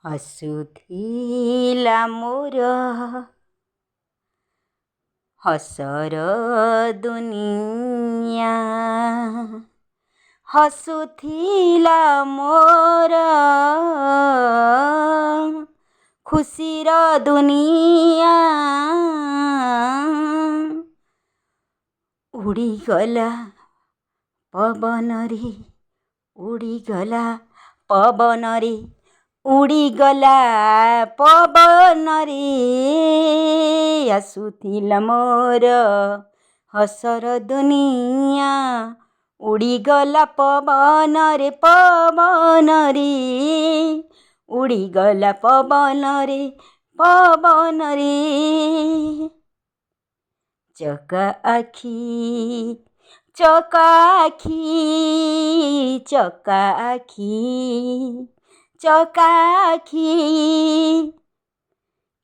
ହସୁଥିଲା ମୋର ହସର ଦୁନିଆ, ହସୁଥିଲା ମୋର ଖୁସିର ଦୁନିଆ। ଉଡ଼ିଗଲା ପବନରେ, ଉଡ଼ିଗଲା ପବନରେ, ଉଡ଼ିଗଲା ପବନରେ, ଆସୁଥିଲା ମୋର ହସର ଦୁନିଆ। ଉଡ଼ିଗଲା ପବନରେ, ପବନରେ, ଉଡ଼ିଗଲା ପବନରେ, ପବନରେ। ଚକା ଆଖି, ଚକା ଆଖି, ଚକା ଆଖି, ଚକା ଆଖି,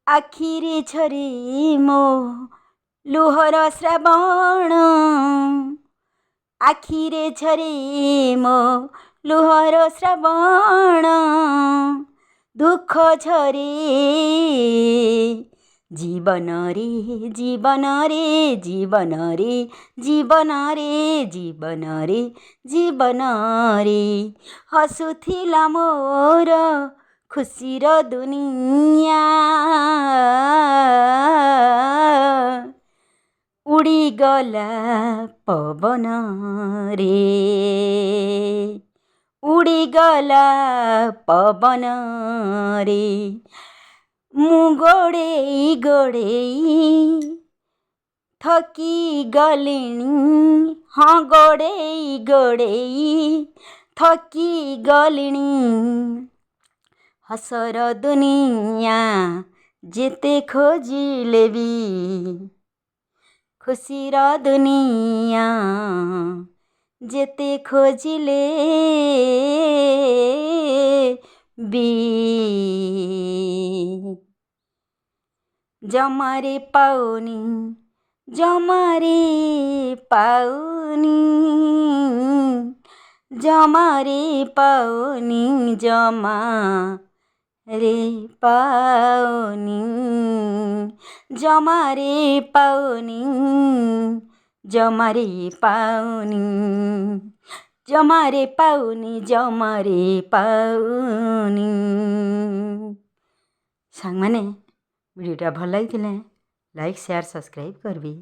ଆଖିରେ ଝରେ ମୋ ଲୁହର ଶ୍ରାବଣ, ଆଖିରେ ଝରେ ମୋ ଲୁହର ଶ୍ରାବଣ, ଦୁଃଖ ଝରେ ଜୀବନରେ, ଜୀବନରେ, ଜୀବନରେ, ଜୀବନରେ, ଜୀବନରେ, ଜୀବନରେ। ହସୁଥିଲା ମୋର ଖୁସିର ଦୁନିଆ। ଉଡ଼ିଗଲା ପବନରେ, ଉଡ଼ିଗଲା ପବନରେ, ମୁଁ ଗୋଡ଼େଇ ଗୋଡ଼େଇ ଥକି ଗଲିଣି, ହଁ ଗୋଡ଼େଇ ଗୋଡ଼େଇ ଥକି ଗଲିଣି। ହସର ଦୁନିଆ ଯେତେ ଖୋଜିଲେ ବି, ଖୁସିର ଦୁନିଆ ଯେତେ ଖୋଜିଲେ ବି, ଜମାରେ ପାଉନି, ଜମାରେ ପାଉନି, ଜମାରେ ପାଉନି, ଜମାରେ ପାଉନି, ଜମାରେ ପାଉନି, ଜମାରେ ପାଉନି, ଜମାରେ ପାଉନି, ଜମାରେ ପାଉନି। ସାଙ୍ଗମାନେ ଭିଡ଼ିଓଟା ଭଲ ଲାଗିଥିଲେ ଲାଇକ୍, ସେୟାର, ସବସ୍କ୍ରାଇବ୍ କରିବି।